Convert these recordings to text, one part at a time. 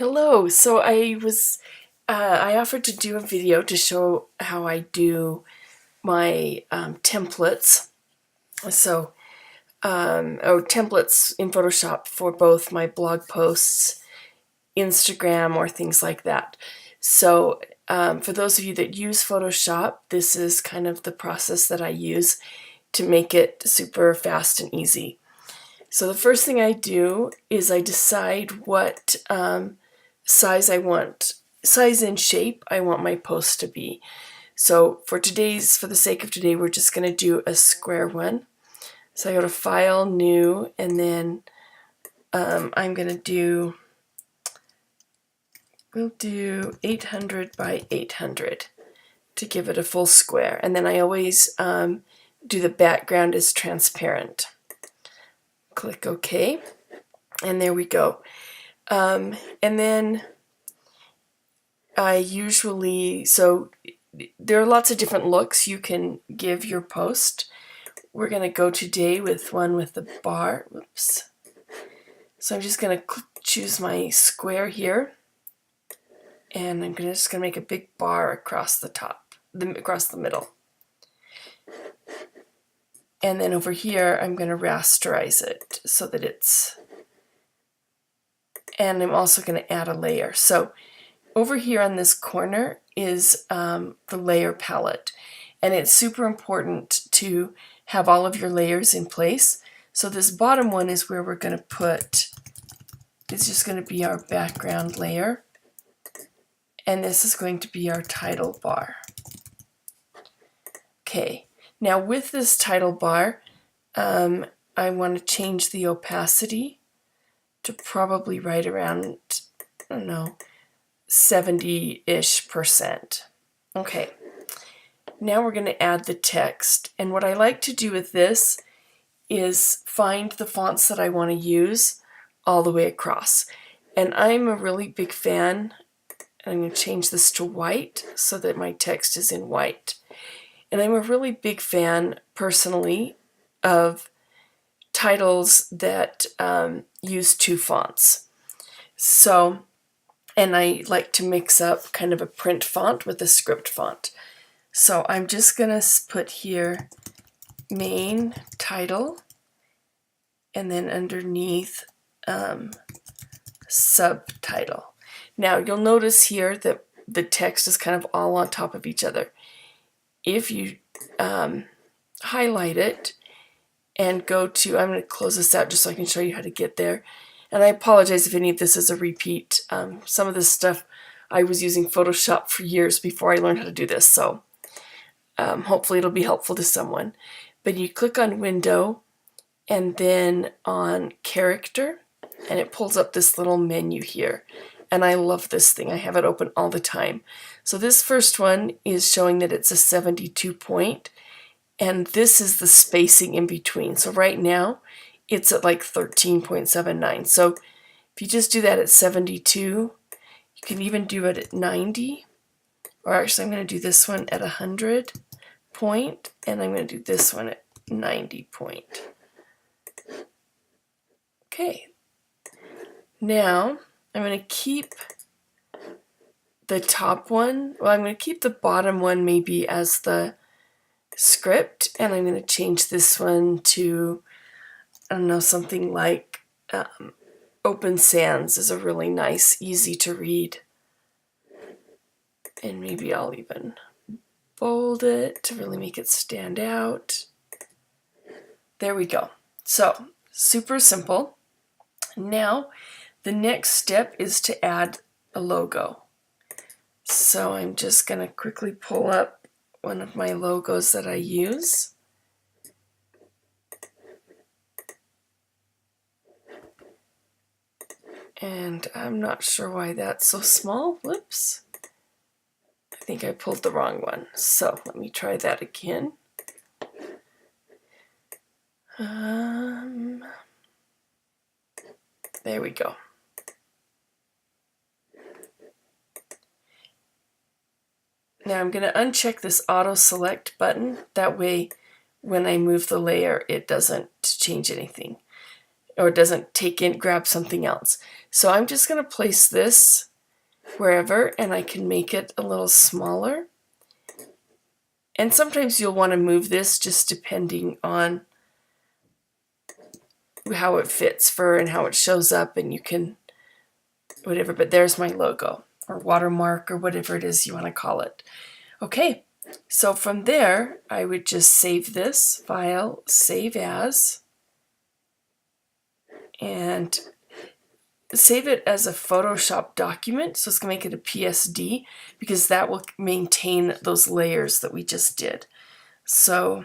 Hello. I offered to do a video to show how I do my templates. So templates in Photoshop for both my blog posts, Instagram, or things like that. So for those of you that use Photoshop, this is kind of the process that I use to make it super fast and easy. So the first thing I do is I decide what size and shape I want my post to be. So for the sake of today, we're just going to do a square one. So I go to File, New, and then we'll do 800 by 800 to give it a full square. And then I always do the background as transparent. Click OK, and there we go. And then so there are lots of different looks you can give your post. We're going to go today with one with the bar. Whoops. So I'm just going to choose my square here, and I'm just going to make a big bar across the top, across the middle. And then over here, I'm going to rasterize it so that and I'm also going to add a layer. So over here on this corner is the layer palette, and it's super important to have all of your layers in place. So this bottom one is where we're going to it's just going to be our background layer, and this is going to be our title bar. Okay, now with this title bar, I want to change the opacity to probably right around, I don't know, 70-ish%. Okay, now we're going to add the text. And what I like to do with this is find the fonts that I want to use all the way across. And I'm a really big fan, I'm going to change this to white so that my text is in white. And I'm a really big fan, personally, of titles that use two fonts. So, and I like to mix up kind of a print font with a script font. So I'm just going to put here main title, and then underneath subtitle. Now you'll notice here that the text is kind of all on top of each other. If you highlight it and go to, I'm going to close this out just so I can show you how to get there. And I apologize if any of this is a repeat. Some of this stuff I was using Photoshop for years before I learned how to do this, so hopefully it'll be helpful to someone. But you click on Window and then on Character, and it pulls up this little menu here. And I love this thing. I have it open all the time. So this first one is showing that it's a 72 point, and this is the spacing in between. So right now it's at like 13.79. So if you just do that at 72, you can even do it at 90, or actually I'm going to do this one at 100 point, and I'm going to do this one at 90 point. Okay, now I'm going to keep the top one, I'm going to keep the bottom one maybe as the script, and I'm going to change this one to, I don't know, something like Open Sans is a really nice, easy to read. And maybe I'll even bold it to really make it stand out. There we go. So, super simple. Now, the next step is to add a logo. So I'm just going to quickly pull up one of my logos that I use. And I'm not sure why that's so small. Whoops. I think I pulled the wrong one. So let me try that again. There we go. Now I'm going to uncheck this auto select button. That way when I move the layer it doesn't change anything. or it doesn't grab something else. So I'm just going to place this wherever, and I can make it a little smaller. And sometimes you'll want to move this just depending on how it fits and how it shows up, and you can whatever, but there's my logo or watermark or whatever it is you want to call it. Okay, so from there I would just save this file, save as, and save it as a Photoshop document. So it's going to make it a PSD because that will maintain those layers that we just did. So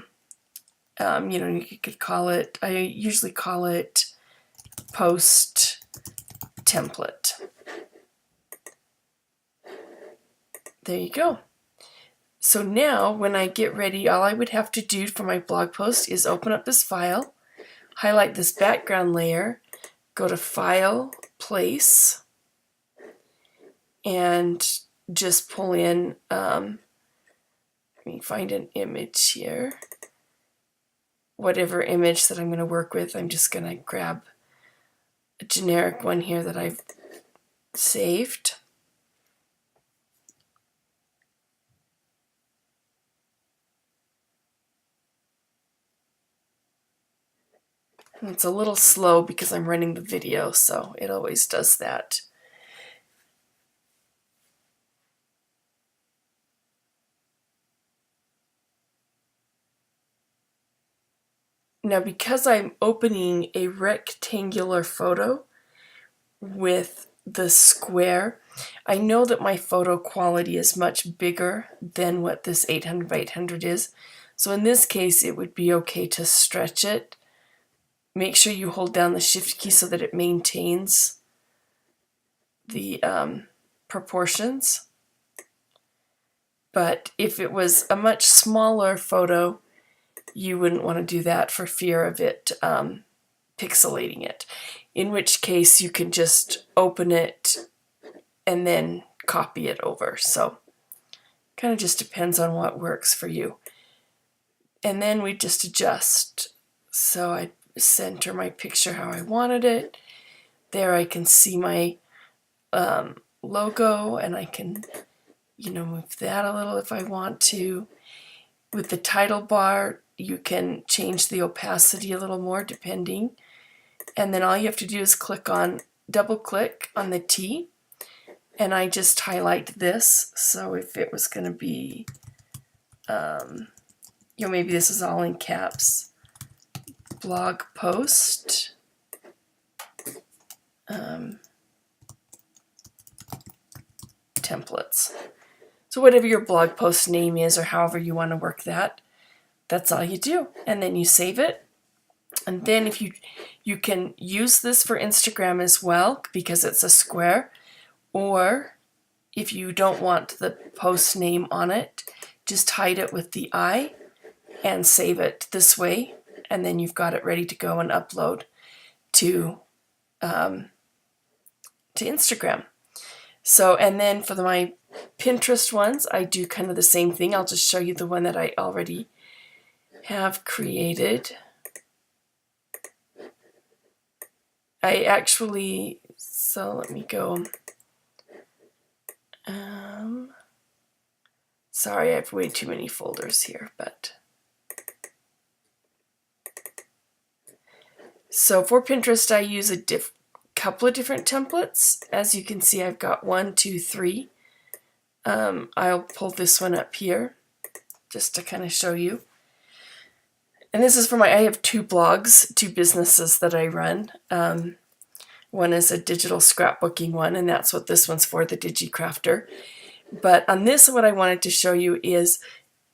you could call it, I usually call it post template. There you go. So now when I get ready, all I would have to do for my blog post is open up this file, highlight this background layer, go to File, Place, and just pull in, let me find an image here. Whatever image that I'm going to work with, I'm just going to grab a generic one here that I've saved. And it's a little slow because I'm running the video, so it always does that. Now, because I'm opening a rectangular photo with the square, I know that my photo quality is much bigger than what this 800 by 800 is. So in this case, it would be okay to stretch it. Make sure you hold down the Shift key so that it maintains the proportions. But if it was a much smaller photo, you wouldn't want to do that for fear of it pixelating it. In which case you can just open it and then copy it over. So kind of just depends on what works for you. And then we just adjust. So I center my picture how I wanted it. There I can see my logo, and I can move that a little if I want to. With the title bar, you can change the opacity a little more depending. And then all you have to do is double click on the T, and I just highlight this. So if it was going to be, maybe this is all in caps, blog post, templates. So whatever your blog post name is, or however you want to work that, that's all you do. And then you save it. And then if you can use this for Instagram as well because it's a square, or if you don't want the post name on it, just hide it with the I and save it this way, and then you've got it ready to go and upload to Instagram. So, and then for my Pinterest ones, I do kind of the same thing. I'll just show you the one that I already have created. So let me go. Sorry, I have way too many folders here, but. So for Pinterest, I use a couple of different templates. As you can see, I've got 1, 2, 3. I'll pull this one up here just to kind of show you. And this is for I have 2 blogs, 2 businesses that I run. One is a digital scrapbooking one, and that's what this one's for, the DigiCrafter. But on this, what I wanted to show you is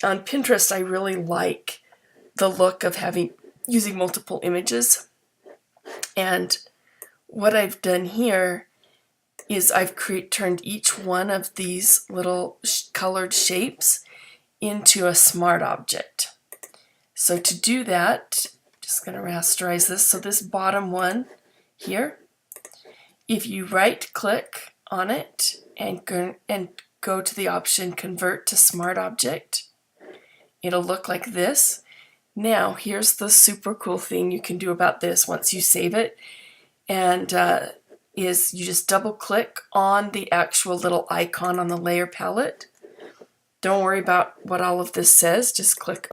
on Pinterest, I really like the look of using multiple images. And what I've done here is I've turned each one of these little colored shapes into a smart object. So to do that, I'm just going to rasterize this. So this bottom one here, if you right click on it and go to the option Convert to Smart Object, it'll look like this. Now, here's the super cool thing you can do about this once you save it, and is you just double click on the actual little icon on the layer palette. Don't worry about what all of this says, just click